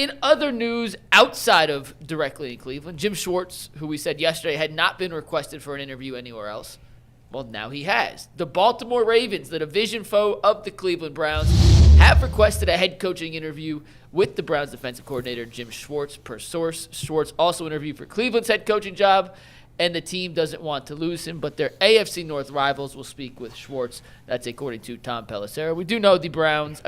In other news outside of directly in Cleveland, Jim Schwartz, who we said yesterday had not been requested for an interview anywhere else, well, now he has. The Baltimore Ravens, the division foe of the Cleveland Browns, have requested a head coaching interview with the Browns defensive coordinator Jim Schwartz. Per source, Schwartz also interviewed for Cleveland's head coaching job, and the team doesn't want to lose him, but their AFC North rivals will speak with Schwartz. That's according to Tom Pelissero. We do know the Ravens,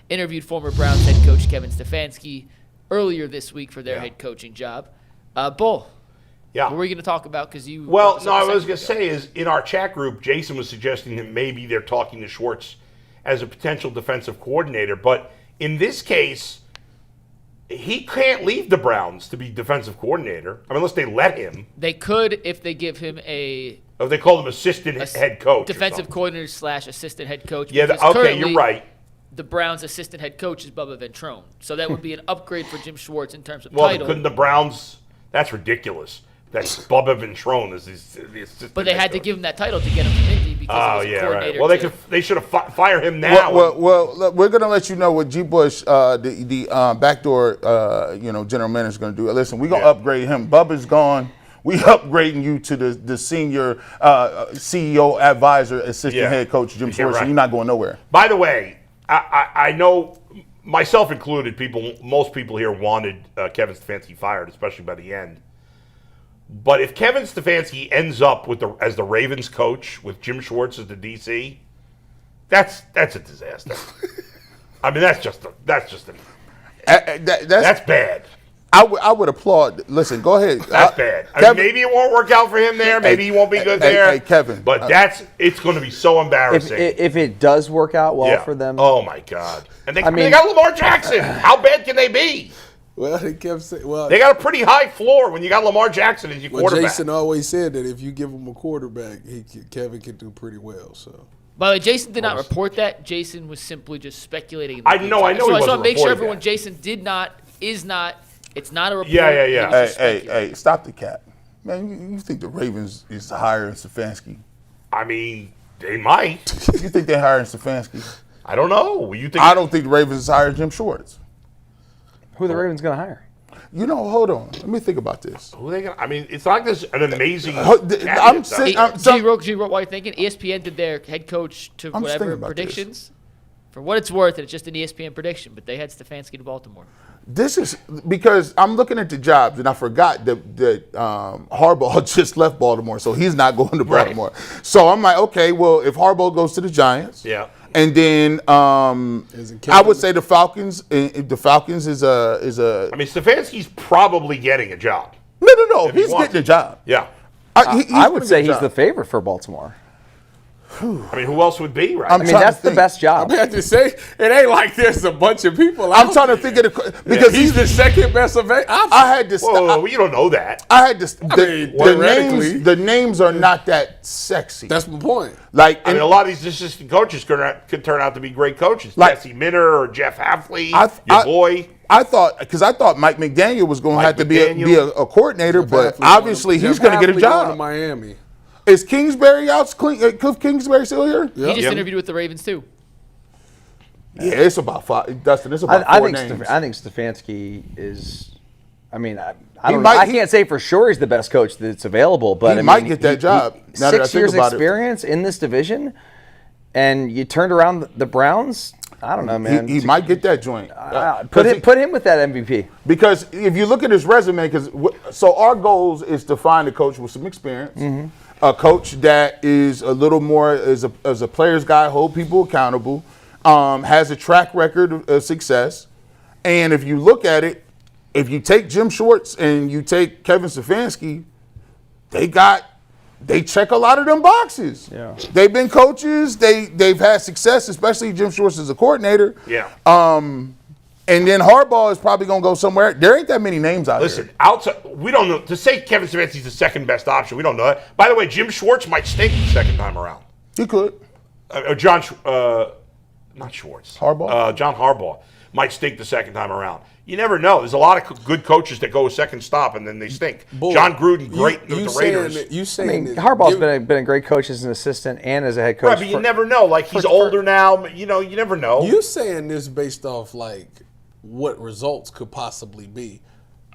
interviewed former Browns head coach Kevin Stefanski earlier this week for their head coaching job. Bull, what were we going to talk about? I was going to say is in our chat group, Jason was suggesting that maybe they're talking to Schwartz as a potential defensive coordinator, but in this case, he can't leave the Browns to be defensive coordinator unless they let him. They could if they give him if they call him assistant head coach. Defensive coordinator / assistant head coach. Yeah, you're right. The Browns' assistant head coach is Bubba Ventrone. So that would be an upgrade for Jim Schwartz in terms of title. Couldn't the Browns – that's ridiculous. That's Bubba Ventrone is the assistant. But they had to give him that title to get him from Indy because he was a coordinator. Right. Well, they should have fired him now. Well, look, we're going to let you know what G. Bush, the backdoor general manager is going to do. Listen, we're going to upgrade him. Bubba's gone. We upgrading you to the senior CEO advisor, assistant head coach Jim Schwartz. Right. So you're not going nowhere. By the way, I know, myself included, most people here wanted Kevin Stefanski fired, especially by the end. But if Kevin Stefanski ends up as the Ravens coach with Jim Schwartz as the DC, that's a disaster. I mean, that's bad. I would applaud. Listen, go ahead. That's bad. Kevin, maybe it won't work out for him there. Maybe he won't be good there. Hey, Kevin. But it's going to be so embarrassing. If it does work out well for them. Oh, my God. And they got Lamar Jackson. How bad can they be? Well, they kept saying, they got a pretty high floor when you got Lamar Jackson as your quarterback. Jason always said that if you give him a quarterback, Kevin can do pretty well. So, by the way, Jason did not report that. Jason was simply just speculating. I know. I just want to make sure everyone. Jason is not. It's not a report. Yeah. Hey, stop the cap, man. You think the Ravens is hiring Stefanski? I mean, they might. You think they're hiring Stefanski? I don't know. I don't think the Ravens is hiring Jim Schwartz. Who are the Ravens going to hire? Hold on. Let me think about this. Who are they going to? I mean, it's not this an amazing. G. Wrote, why are you thinking? ESPN did their head coach to whatever predictions. For what it's worth, it's just an ESPN prediction, but they had Stefanski to Baltimore. This is because I'm looking at the jobs, and I forgot that Harbaugh just left Baltimore, so he's not going to Baltimore. Right. So I'm like, okay, well, if Harbaugh goes to the Giants, and then I would say the Falcons. The Falcons is a. I mean, Stefanski's probably getting a job. No, he's getting a job. Yeah, I would say he's the favorite for Baltimore. I mean, who else would be, right? That's the best job. I have to say, it ain't like there's a bunch of people I'm trying to think of because he's the second best option. I had to Whoa, you don't know that. I had to. The names are not that sexy. That's my point. A lot of these assistant coaches could turn out to be great coaches. Jesse Minter or Jeff Hafley, your boy. I thought Mike McDaniel was going to have to be a coordinator, but obviously he's going to get a job. To Miami. Is Kingsbury out? Cliff Kingsbury still here? He just interviewed with the Ravens too. Yeah, it's about five. Dustin, it's about four names. I think Stefanski is. I mean, I don't know. I can't say for sure he's the best coach that's available, but he might get that job. 6 years experience in this division, and you turned around the Browns. I don't know, man. He might get that joint. Put him with that MVP. Because if you look at his resume, so our goals is to find a coach with some experience. Mm-hmm. A coach that is a little more as a player's guy, hold people accountable, has a track record of success. And if you look at it, if you take Jim Schwartz and you take Kevin Stefanski, they check a lot of them boxes. Yeah. They've been coaches. They've had success, especially Jim Schwartz as a coordinator. Yeah. And then Harbaugh is probably going to go somewhere. There ain't that many names out there. Listen, outside, we don't know. To say Kevin Stefanski's the second best option, we don't know that. By the way, Jim Schwartz might stink the second time around. He could. Not Schwartz. Harbaugh? John Harbaugh might stink the second time around. You never know. There's a lot of good coaches that go a second stop and then they stink. Bull, John Gruden, great with the Raiders. Harbaugh's been a great coach as an assistant and as a head coach. Right, but you never know. Like, he's older now. You never know. You saying this based off, like, what results could possibly be.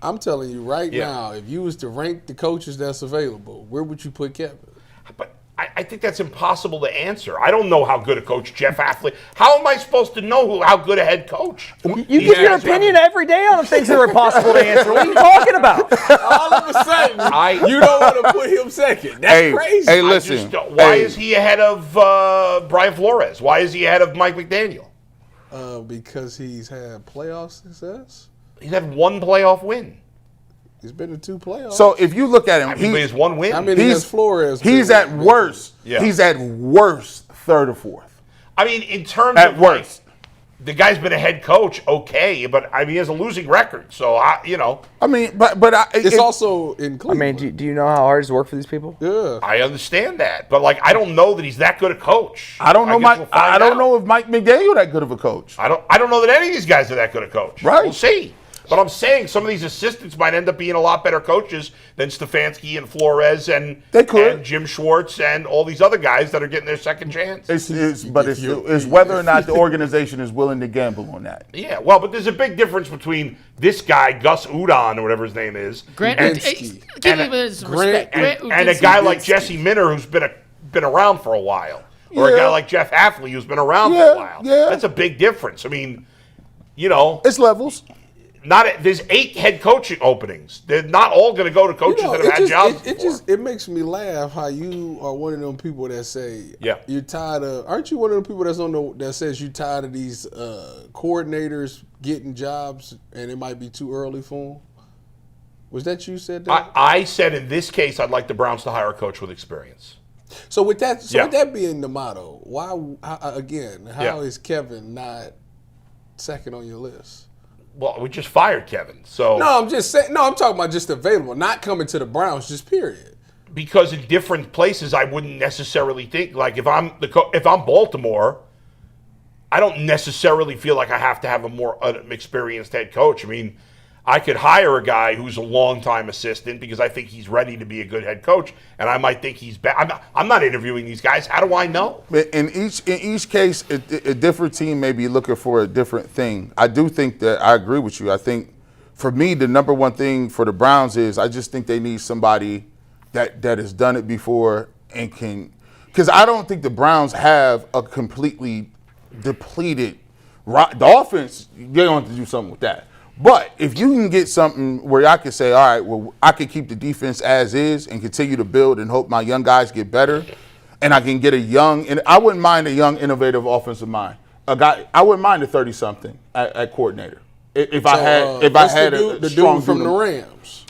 I'm telling you right now, if you was to rank the coaches that's available, where would you put Kevin? But I think that's impossible to answer. I don't know how good a coach Jeff Affley. How am I supposed to know how good a head coach? You give your opinion every day on things that are impossible to answer. What are you talking about? All of a sudden, you don't want to put him second. That's crazy. Hey, listen. Why is he ahead of Brian Flores? Why is he ahead of Mike McDaniel? Because he's had playoff success. He's had one playoff win. He's been to 2 playoffs. So if you look at him, he has one win. I mean, he's Flores. He's at worst. Yeah. He's at worst 3rd or 4th. I mean, in terms at of worst, the guy's been a head coach, okay, but I mean, he has a losing record. So I mean, but it's also in Cleveland. I mean, do you know how hard it is to work for these people? Yeah, I understand that, but I don't know that he's that good a coach. I don't know I don't know if Mike McDaniel that good of a coach. I don't know that any of these guys are that good a coach. Right. We'll see. But I'm saying some of these assistants might end up being a lot better coaches than Stefanski and Flores and Jim Schwartz and all these other guys that are getting their second chance. It's whether or not the organization is willing to gamble on that. Yeah, well, but there's a big difference between this guy, Gus Udon, or whatever his name is, and a guy like Jesse Minter, who's been around for a while, or a guy like Jeff Affley, who's been around for a while. Yeah. That's a big difference. I mean, it's levels. There's 8 head coaching openings. They're not all going to go to coaches that have had jobs before. It makes me laugh how you are one of them people that say you're tired of. Aren't you one of them people that says you're tired of these coordinators getting jobs and it might be too early for them? Was that you said that? I said in this case I'd like the Browns to hire a coach with experience. So with that being the motto, how is Kevin not second on your list? Well, we just fired Kevin, so no. I'm just saying. No, I'm talking about just available, not coming to the Browns. Just period. Because in different places, I wouldn't necessarily think if I'm Baltimore, I don't necessarily feel like I have to have a more experienced head coach. I mean, I could hire a guy who's a longtime assistant because I think he's ready to be a good head coach, and I might think he's bad. I'm not interviewing these guys. How do I know? In each case, a different team may be looking for a different thing. I do think that I agree with you. I think for me, the number one thing for the Browns is I just think they need somebody that has done it before and can. Because I don't think the Browns have a completely depleted. The offense, they don't have to do something with that. But if you can get something where I can say, all right, well, I can keep the defense as is and continue to build and hope my young guys get better, and I can get and I wouldn't mind a young, innovative offensive mind. A guy, I wouldn't mind a 30-something at coordinator. If I had a strong dude from the Rams.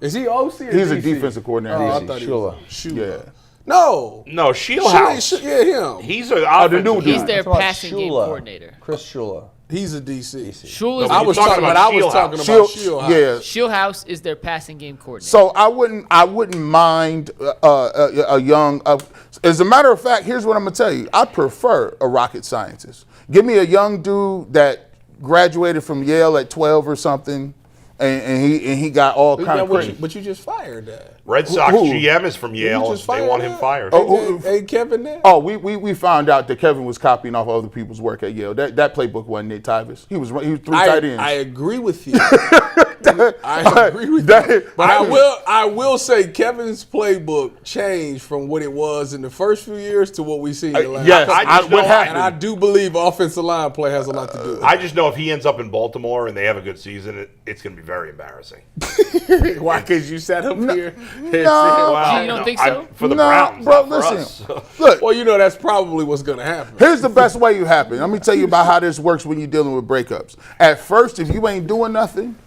Is he OC? Or he's DC? a defensive coordinator. I thought Shula. Yeah. No, Shieldhouse. Yeah, him. He's their passing game coordinator. Chris Shula. He's a DC. Shula's I was talking about Shieldhouse. Yeah. Shieldhouse is their passing game coordinator. So I wouldn't mind a young. As a matter of fact, here's what I'm gonna tell you. I prefer a rocket scientist. Give me a young dude that graduated from Yale at 12 or something, and he got all kind of credit. But you just fired that. Red Sox GM is from Yale. They want him fired. Hey, Kevin there? Oh, we found out that Kevin was copying off other people's work at Yale. That playbook wasn't Nick Tyvus. He was 3 tight ends. I agree with you. I agree with you. But I will say Kevin's playbook changed from what it was in the first few years to what we see in the last. Yes, what happened? And I do believe offensive line play has a lot to do with it. I just know if he ends up in Baltimore and they have a good season, it's going to be very embarrassing. Why? Because you sat up here. You don't think so? For the Browns, bro. Listen, look. Well, that's probably what's going to happen. Here's the best way you happen. Let me tell you about how this works when you're dealing with breakups. At first, if you ain't doing nothing,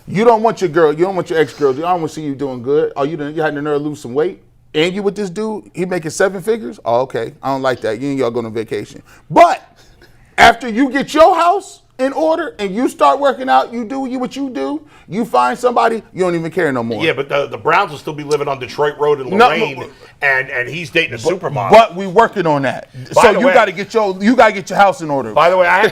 you don't want your girl, you don't want your ex-girl, you don't want to see you doing good. Oh, you had the nerve to lose some weight, and you with this dude, he making 7 figures? Oh, okay, I don't like that. You and y'all going on vacation. But after you get your house in order and you start working out, you do what you do, you find somebody, you don't even care no more. Yeah, but the Browns will still be living on Detroit Road in Lorraine, and he's dating a supermodel. But we working on that. So you got to get your house in order. By the way, I had